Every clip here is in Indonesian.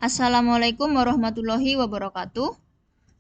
Assalamualaikum warahmatullahi wabarakatuh.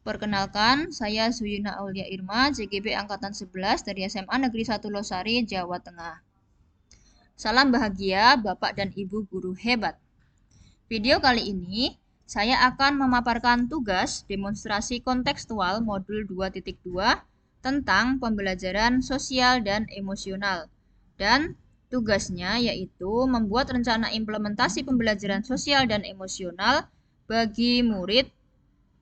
Perkenalkan, saya Zuyuna Aulia Irma, JGB Angkatan 11 dari SMA Negeri 1 Losari, Jawa Tengah. Salam bahagia Bapak dan Ibu guru hebat. Video kali ini, saya akan memaparkan tugas demonstrasi kontekstual modul 2.2 tentang pembelajaran sosial dan emosional. Dan tugasnya yaitu membuat rencana implementasi pembelajaran sosial dan emosional bagi murid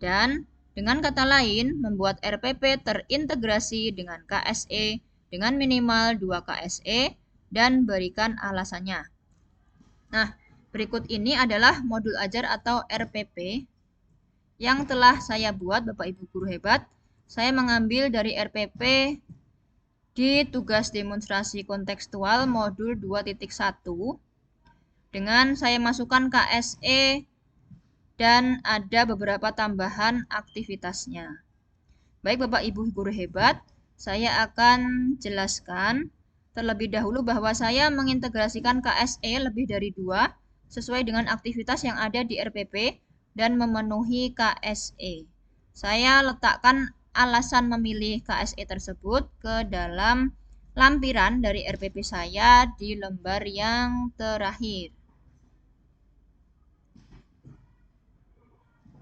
dan dengan kata lain membuat RPP terintegrasi dengan KSE dengan minimal 2 KSE dan berikan alasannya. Nah, berikut ini adalah modul ajar atau RPP yang telah saya buat Bapak Ibu guru hebat. Saya mengambil dari RPP di tugas demonstrasi kontekstual modul 2.1 dengan saya masukkan KSE dan ada beberapa tambahan aktivitasnya. Baik Bapak Ibu guru hebat, saya akan jelaskan terlebih dahulu bahwa saya mengintegrasikan KSE lebih dari 2 sesuai dengan aktivitas yang ada di RPP dan memenuhi KSE. Saya letakkan alasan memilih KSE tersebut ke dalam lampiran dari RPP saya di lembar yang terakhir.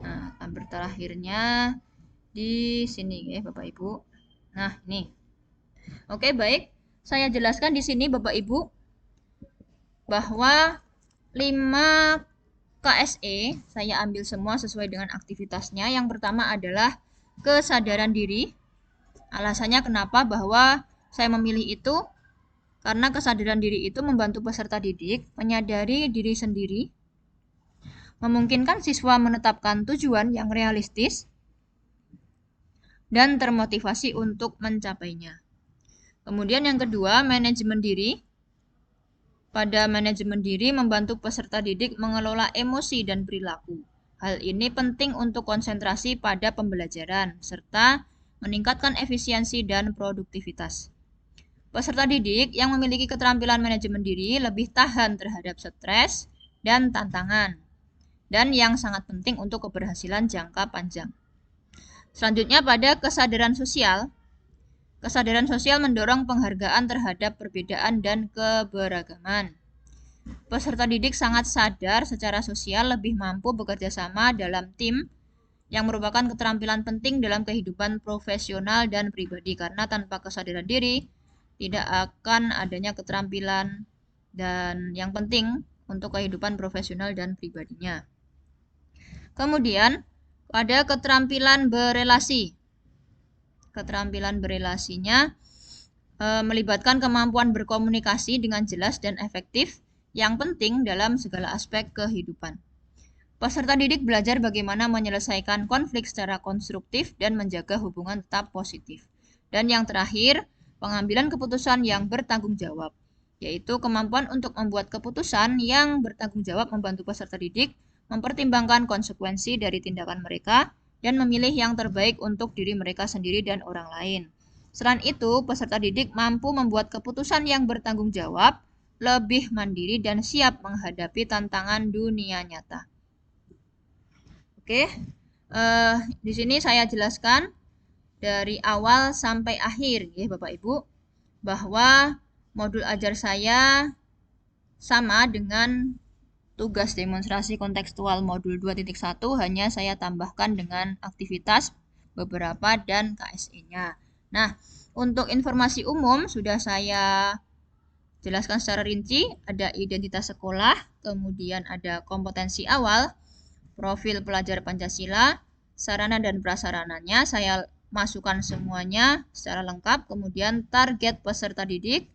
Nah, lampiran terakhirnya di sini ya Bapak Ibu. Nah, ini. Oke, baik. Saya jelaskan di sini Bapak Ibu bahwa 5 KSE saya ambil semua sesuai dengan aktivitasnya. Yang pertama adalah kesadaran diri. Alasannya kenapa bahwa saya memilih itu karena kesadaran diri itu membantu peserta didik menyadari diri sendiri, memungkinkan siswa menetapkan tujuan yang realistis dan termotivasi untuk mencapainya. Kemudian yang kedua, manajemen diri. Pada manajemen diri membantu peserta didik mengelola emosi dan perilaku. Hal ini penting untuk konsentrasi pada pembelajaran serta meningkatkan efisiensi dan produktivitas. Peserta didik yang memiliki keterampilan manajemen diri lebih tahan terhadap stres dan tantangan, dan yang sangat penting untuk keberhasilan jangka panjang. Selanjutnya pada kesadaran sosial. Kesadaran sosial mendorong penghargaan terhadap perbedaan dan keberagaman. Peserta didik sangat sadar secara sosial lebih mampu bekerja sama dalam tim yang merupakan keterampilan penting dalam kehidupan profesional dan pribadi karena tanpa kesadaran diri tidak akan adanya keterampilan dan yang penting untuk kehidupan profesional dan pribadinya. Kemudian pada keterampilan berelasi. Keterampilan berelasinya melibatkan kemampuan berkomunikasi dengan jelas dan efektif yang penting dalam segala aspek kehidupan. Peserta didik belajar bagaimana menyelesaikan konflik secara konstruktif dan menjaga hubungan tetap positif. Dan yang terakhir, pengambilan keputusan yang bertanggung jawab, yaitu kemampuan untuk membuat keputusan yang bertanggung jawab membantu peserta didik mempertimbangkan konsekuensi dari tindakan mereka dan memilih yang terbaik untuk diri mereka sendiri dan orang lain. Selain itu, peserta didik mampu membuat keputusan yang bertanggung jawab, lebih mandiri dan siap menghadapi tantangan dunia nyata. Oke, di sini saya jelaskan dari awal sampai akhir, ya Bapak Ibu, bahwa modul ajar saya sama dengan tugas demonstrasi kontekstual modul 2.1, hanya saya tambahkan dengan aktivitas beberapa dan KSE-nya. Nah, untuk informasi umum sudah saya jelaskan secara rinci, ada identitas sekolah, kemudian ada kompetensi awal, profil pelajar Pancasila, sarana dan prasarananya, saya masukkan semuanya secara lengkap, kemudian target peserta didik,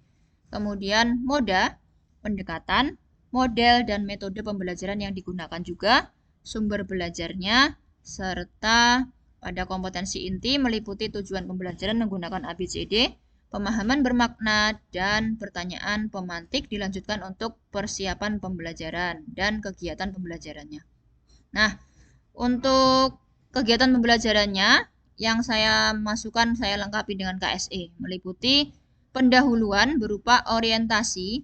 kemudian moda, pendekatan, model dan metode pembelajaran yang digunakan juga, sumber belajarnya, serta pada kompetensi inti meliputi tujuan pembelajaran menggunakan ABCD, pemahaman bermakna, dan pertanyaan pemantik dilanjutkan untuk persiapan pembelajaran dan kegiatan pembelajarannya. Nah, untuk kegiatan pembelajarannya yang saya masukkan saya lengkapi dengan KSE, meliputi pendahuluan berupa orientasi,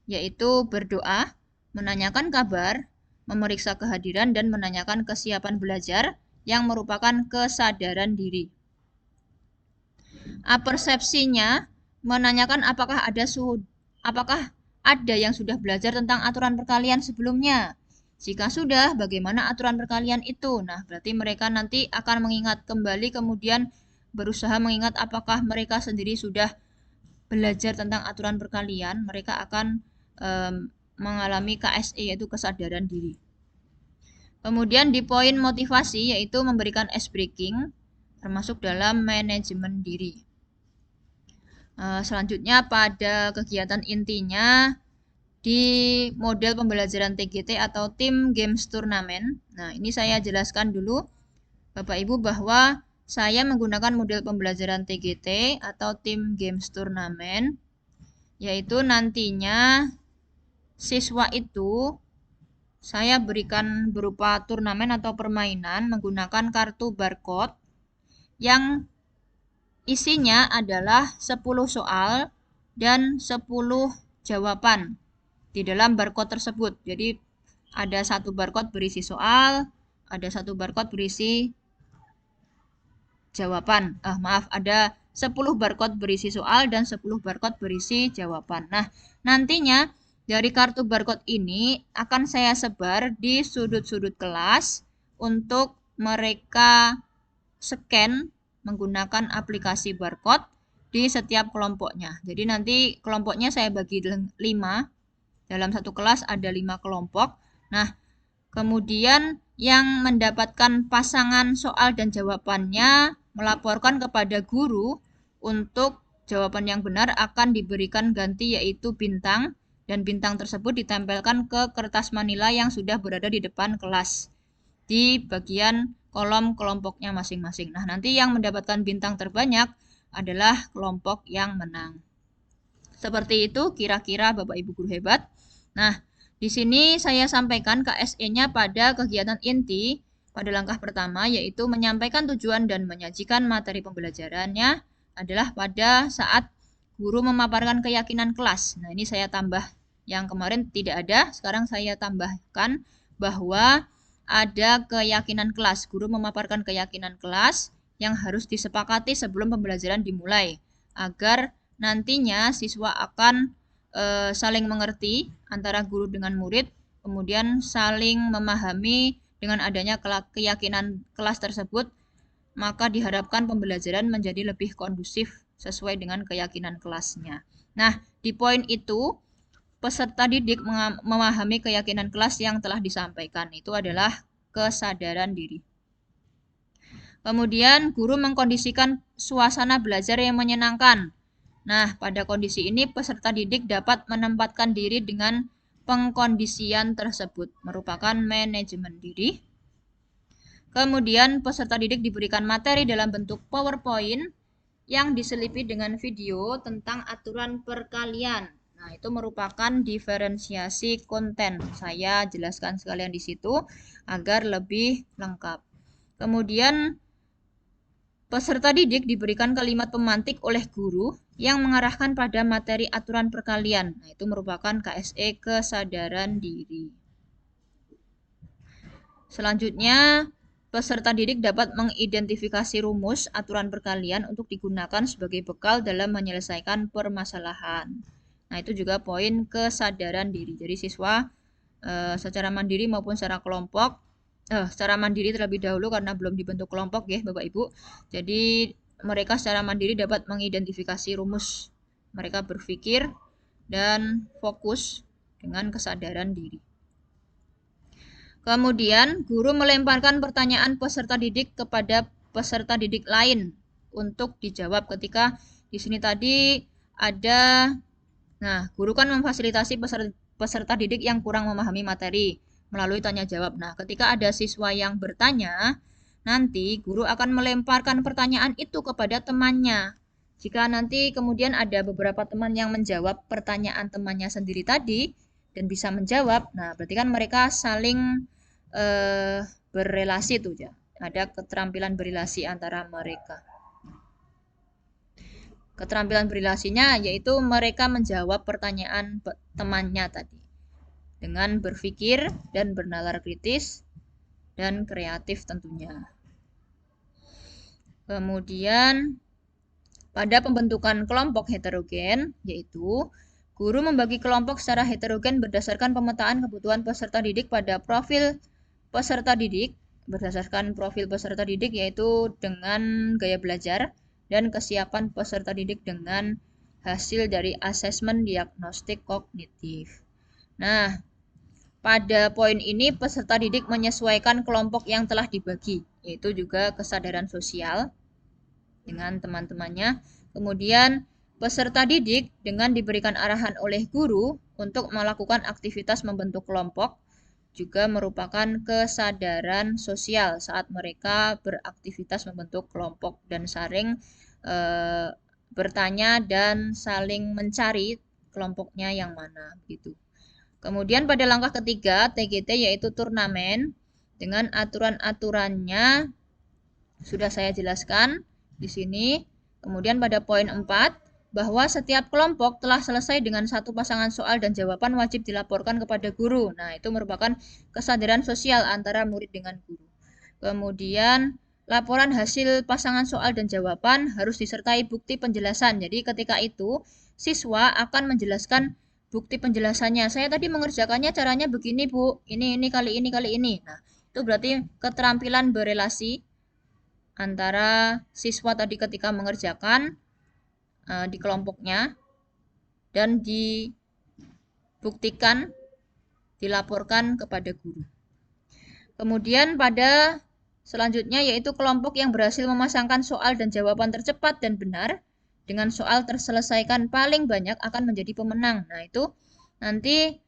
yaitu berdoa, menanyakan kabar, memeriksa kehadiran dan menanyakan kesiapan belajar yang merupakan kesadaran diri. Apersepsinya menanyakan apakah ada yang sudah belajar tentang aturan perkalian sebelumnya. Jika sudah, bagaimana aturan perkalian itu? Nah, berarti mereka nanti akan mengingat kembali, kemudian berusaha mengingat apakah mereka sendiri sudah belajar tentang aturan perkalian. Mereka akan mengalami KSE, yaitu kesadaran diri. Kemudian di poin motivasi, yaitu memberikan ice breaking, termasuk dalam manajemen diri. Selanjutnya pada kegiatan intinya di model pembelajaran TGT atau Team Games Turnamen. Nah, ini saya jelaskan dulu Bapak Ibu bahwa saya menggunakan model pembelajaran TGT atau Team Games Turnamen, yaitu nantinya siswa itu saya berikan berupa turnamen atau permainan menggunakan kartu barcode yang isinya adalah 10 soal dan 10 jawaban di dalam barcode tersebut. Jadi ada satu barcode berisi soal, ada satu barcode berisi jawaban. Ada 10 barcode berisi soal dan 10 barcode berisi jawaban. Nah, nantinya dari kartu barcode ini akan saya sebar di sudut-sudut kelas untuk mereka scan menggunakan aplikasi barcode di setiap kelompoknya. Jadi nanti kelompoknya saya bagi 5. Dalam satu kelas ada 5 kelompok. Nah, kemudian yang mendapatkan pasangan soal dan jawabannya melaporkan kepada guru untuk jawaban yang benar akan diberikan ganti yaitu bintang, dan bintang tersebut ditempelkan ke kertas manila yang sudah berada di depan kelas di bagian kolom kelompoknya masing-masing. Nah, nanti yang mendapatkan bintang terbanyak adalah kelompok yang menang. Seperti itu kira-kira Bapak Ibu guru hebat. Nah, di sini saya sampaikan KSE-nya pada kegiatan inti pada langkah pertama, yaitu menyampaikan tujuan dan menyajikan materi pembelajarannya adalah pada saat guru memaparkan keyakinan kelas. Nah, ini saya tambah, yang kemarin tidak ada, sekarang saya tambahkan bahwa ada keyakinan kelas. Guru memaparkan keyakinan kelas yang harus disepakati sebelum pembelajaran dimulai, agar nantinya siswa akan saling mengerti antara guru dengan murid, kemudian saling memahami dengan adanya keyakinan kelas tersebut, maka diharapkan pembelajaran menjadi lebih kondusif sesuai dengan keyakinan kelasnya. Nah, di poin itu peserta didik memahami keyakinan kelas yang telah disampaikan, itu adalah kesadaran diri. Kemudian guru mengkondisikan suasana belajar yang menyenangkan. Nah, pada kondisi ini peserta didik dapat menempatkan diri dengan pengkondisian tersebut, merupakan manajemen diri. Kemudian peserta didik diberikan materi dalam bentuk PowerPoint yang diselipi dengan video tentang aturan perkalian. Nah, itu merupakan diferensiasi konten. Saya jelaskan sekalian di situ agar lebih lengkap. Kemudian peserta didik diberikan kalimat pemantik oleh guru yang mengarahkan pada materi aturan perkalian. Nah, itu merupakan KSE kesadaran diri. Selanjutnya, peserta didik dapat mengidentifikasi rumus aturan perkalian untuk digunakan sebagai bekal dalam menyelesaikan permasalahan. Nah, itu juga poin kesadaran diri. Jadi siswa secara mandiri maupun secara kelompok, secara mandiri terlebih dahulu karena belum dibentuk kelompok ya Bapak Ibu. Jadi mereka secara mandiri dapat mengidentifikasi rumus. Mereka berpikir dan fokus dengan kesadaran diri. Kemudian guru melemparkan pertanyaan peserta didik kepada peserta didik lain untuk dijawab. Ketika di sini tadi ada, nah guru kan memfasilitasi peserta didik yang kurang memahami materi melalui tanya jawab. Nah, ketika ada siswa yang bertanya, nanti guru akan melemparkan pertanyaan itu kepada temannya. Jika nanti kemudian ada beberapa teman yang menjawab pertanyaan temannya sendiri tadi dan bisa menjawab, nah berarti kan mereka saling berrelasi tuh ya. Ada keterampilan berrelasi antara mereka. Keterampilan berrelasinya yaitu mereka menjawab pertanyaan temannya tadi dengan berpikir dan bernalar kritis dan kreatif tentunya. Kemudian pada pembentukan kelompok heterogen, yaitu guru membagi kelompok secara heterogen berdasarkan pemetaan kebutuhan peserta didik pada profil peserta didik, berdasarkan profil peserta didik yaitu dengan gaya belajar dan kesiapan peserta didik dengan hasil dari asesmen diagnostik kognitif. Nah, pada poin ini peserta didik menyesuaikan kelompok yang telah dibagi, yaitu juga kesadaran sosial dengan teman-temannya. Kemudian peserta didik dengan diberikan arahan oleh guru untuk melakukan aktivitas membentuk kelompok juga merupakan kesadaran sosial saat mereka beraktivitas membentuk kelompok dan saling bertanya dan saling mencari kelompoknya yang mana gitu. Kemudian pada langkah ketiga TGT yaitu turnamen dengan aturan-aturannya sudah saya jelaskan di sini. Kemudian pada poin 4 bahwa setiap kelompok telah selesai dengan satu pasangan soal dan jawaban wajib dilaporkan kepada guru. Nah, itu merupakan kesadaran sosial antara murid dengan guru. Kemudian laporan hasil pasangan soal dan jawaban harus disertai bukti penjelasan. Jadi ketika itu siswa akan menjelaskan bukti penjelasannya. Saya tadi mengerjakannya caranya begini, Bu. Ini kali ini. Nah, itu berarti keterampilan berelasi antara siswa tadi ketika mengerjakan di kelompoknya dan dibuktikan, dilaporkan kepada guru. Kemudian pada selanjutnya yaitu kelompok yang berhasil memasangkan soal dan jawaban tercepat dan benar dengan soal terselesaikan paling banyak akan menjadi pemenang. Nah, itu nanti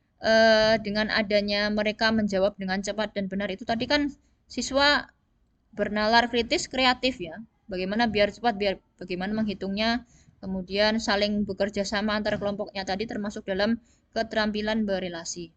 dengan adanya mereka menjawab dengan cepat dan benar itu tadi kan siswa bernalar kritis kreatif ya. Bagaimana biar cepat, bagaimana menghitungnya, kemudian saling bekerja sama antar kelompoknya tadi termasuk dalam keterampilan berelasi.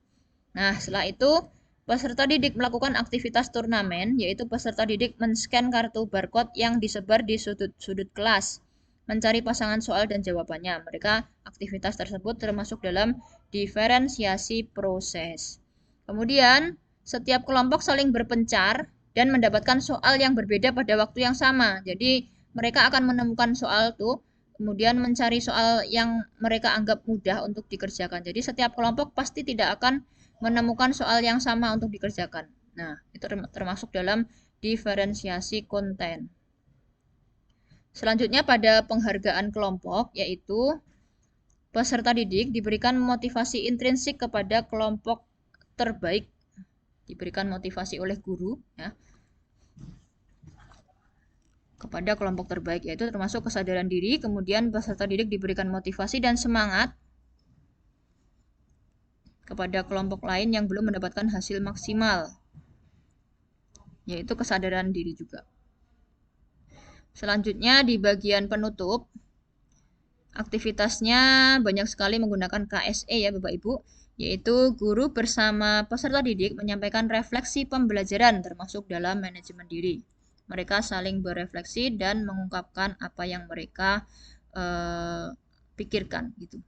Nah, setelah itu peserta didik melakukan aktivitas turnamen, yaitu peserta didik men-scan kartu barcode yang disebar di sudut-sudut kelas, mencari pasangan soal dan jawabannya. Mereka aktivitas tersebut termasuk dalam diferensiasi proses. Kemudian, setiap kelompok saling berpencar dan mendapatkan soal yang berbeda pada waktu yang sama. Jadi, mereka akan menemukan soal tuh, kemudian mencari soal yang mereka anggap mudah untuk dikerjakan. Jadi, setiap kelompok pasti tidak akan menemukan soal yang sama untuk dikerjakan. Nah, itu termasuk dalam diferensiasi konten. Selanjutnya pada penghargaan kelompok, yaitu peserta didik diberikan motivasi intrinsik kepada kelompok terbaik, diberikan motivasi oleh guru ya, kepada kelompok terbaik, yaitu termasuk kesadaran diri. Kemudian peserta didik diberikan motivasi dan semangat kepada kelompok lain yang belum mendapatkan hasil maksimal, yaitu kesadaran diri juga. Selanjutnya di bagian penutup, aktivitasnya banyak sekali menggunakan KSE ya Bapak Ibu, yaitu guru bersama peserta didik menyampaikan refleksi pembelajaran termasuk dalam manajemen diri. Mereka saling berefleksi dan mengungkapkan apa yang mereka pikirkan gitu.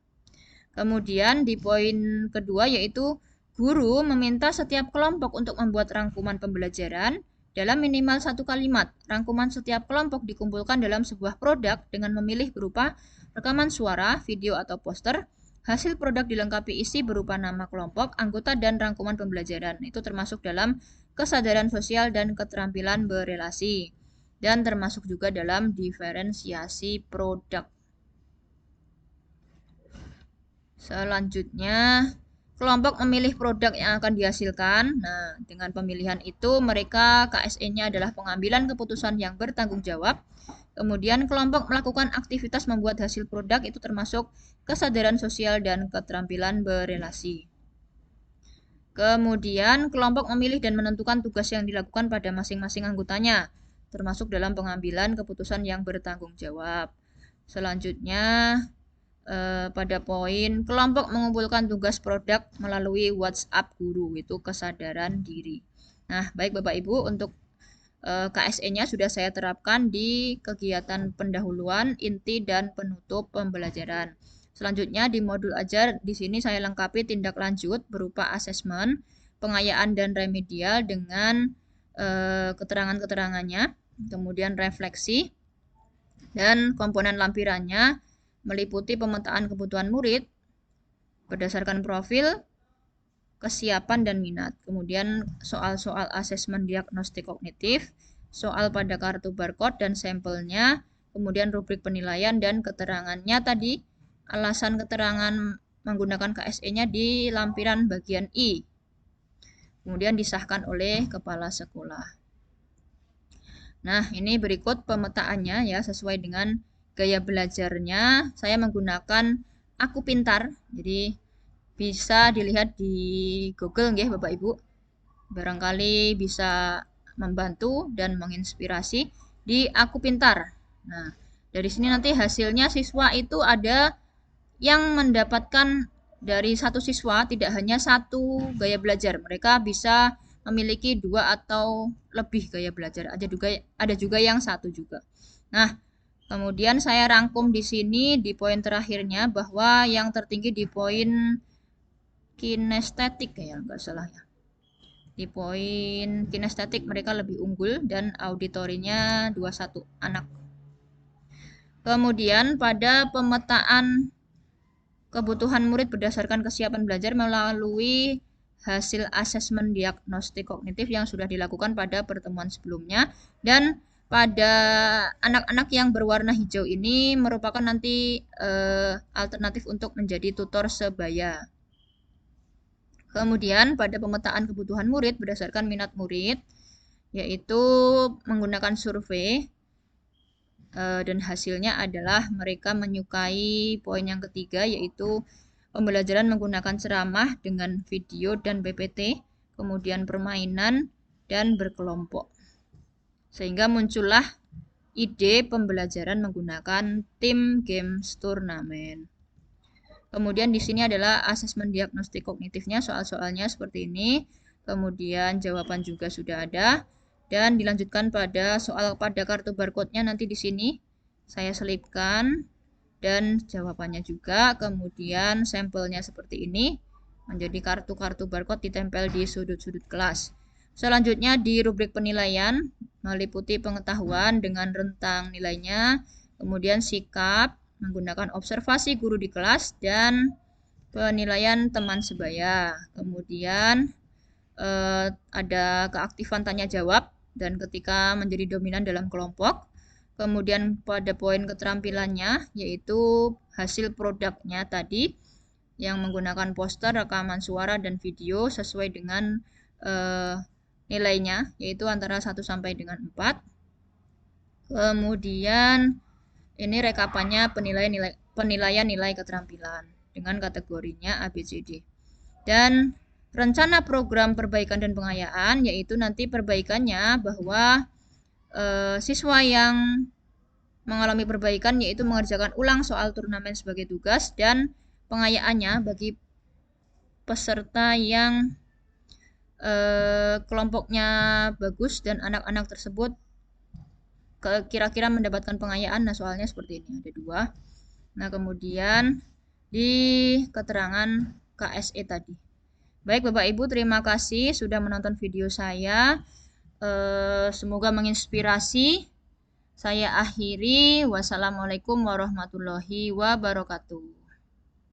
Kemudian di poin kedua yaitu guru meminta setiap kelompok untuk membuat rangkuman pembelajaran dalam minimal satu kalimat. Rangkuman setiap kelompok dikumpulkan dalam sebuah produk dengan memilih berupa rekaman suara, video atau poster. Hasil produk dilengkapi isi berupa nama kelompok, anggota, dan rangkuman pembelajaran. Itu termasuk dalam kesadaran sosial dan keterampilan berelasi. Dan termasuk juga dalam diferensiasi produk. Selanjutnya, kelompok memilih produk yang akan dihasilkan. Nah, dengan pemilihan itu mereka KSE-nya adalah pengambilan keputusan yang bertanggung jawab. Kemudian kelompok melakukan aktivitas membuat hasil produk, itu termasuk kesadaran sosial dan keterampilan berelasi. Kemudian kelompok memilih dan menentukan tugas yang dilakukan pada masing-masing anggotanya, termasuk dalam pengambilan keputusan yang bertanggung jawab. Selanjutnya, pada poin kelompok mengumpulkan tugas produk melalui WhatsApp guru, itu kesadaran diri. Nah, baik Bapak Ibu, untuk KSE-nya sudah saya terapkan di kegiatan pendahuluan, inti, dan penutup pembelajaran. Selanjutnya di modul ajar di sini saya lengkapi tindak lanjut berupa asesmen, pengayaan dan remedial dengan keterangan-keterangannya, kemudian refleksi, dan komponen lampirannya meliputi pemetaan kebutuhan murid berdasarkan profil, kesiapan, dan minat. Kemudian soal-soal asesmen diagnostik kognitif, soal pada kartu barcode dan sampelnya, kemudian rubrik penilaian dan keterangannya tadi, alasan keterangan menggunakan KSE-nya di lampiran bagian I. Kemudian disahkan oleh kepala sekolah. Nah, ini berikut pemetaannya ya, sesuai dengan gaya belajarnya. Saya menggunakan Aku Pintar. Jadi bisa dilihat di Google nggih Bapak Ibu. Barangkali bisa membantu dan menginspirasi di Aku Pintar. Nah, dari sini nanti hasilnya siswa itu ada yang mendapatkan dari satu siswa tidak hanya satu gaya belajar. Mereka bisa memiliki 2 atau lebih gaya belajar. Ada juga yang satu juga. Nah, kemudian saya rangkum di sini di poin terakhirnya bahwa yang tertinggi di poin kinestetik ya, nggak salah ya. Di poin kinestetik mereka lebih unggul dan auditorinya 21 anak. Kemudian pada pemetaan kebutuhan murid berdasarkan kesiapan belajar melalui hasil asesmen diagnostik kognitif yang sudah dilakukan pada pertemuan sebelumnya, dan pada anak-anak yang berwarna hijau ini merupakan nanti alternatif untuk menjadi tutor sebaya. Kemudian pada pemetaan kebutuhan murid berdasarkan minat murid, yaitu menggunakan survei, dan hasilnya adalah mereka menyukai poin yang ketiga, yaitu pembelajaran menggunakan ceramah dengan video dan PPT, kemudian permainan dan berkelompok. Sehingga muncullah ide pembelajaran menggunakan tim games turnamen. Kemudian di sini adalah asesmen diagnostik kognitifnya, soal-soalnya seperti ini. Kemudian jawaban juga sudah ada. Dan dilanjutkan pada soal pada kartu barcode-nya nanti di sini saya selipkan dan jawabannya juga. Kemudian sampelnya seperti ini menjadi kartu-kartu barcode ditempel di sudut-sudut kelas. Selanjutnya di rubrik penilaian meliputi pengetahuan dengan rentang nilainya, kemudian sikap menggunakan observasi guru di kelas dan penilaian teman sebaya. Kemudian ada keaktifan tanya jawab dan ketika menjadi dominan dalam kelompok. Kemudian pada poin keterampilannya yaitu hasil produknya tadi yang menggunakan poster, rekaman suara, dan video sesuai dengan nilainya yaitu antara 1 sampai dengan 4. Kemudian ini rekapannya penilaian nilai keterampilan dengan kategorinya ABCD. Dan rencana program perbaikan dan pengayaan yaitu nanti perbaikannya bahwa siswa yang mengalami perbaikan yaitu mengerjakan ulang soal turnamen sebagai tugas, dan pengayaannya bagi peserta yang kelompoknya bagus dan anak-anak tersebut kira-kira mendapatkan pengayaan. Nah, soalnya seperti ini ada 2. Nah, kemudian di keterangan KSE tadi. Baik Bapak Ibu, terima kasih sudah menonton video saya. Semoga menginspirasi. Saya akhiri. Wassalamualaikum warahmatullahi wabarakatuh.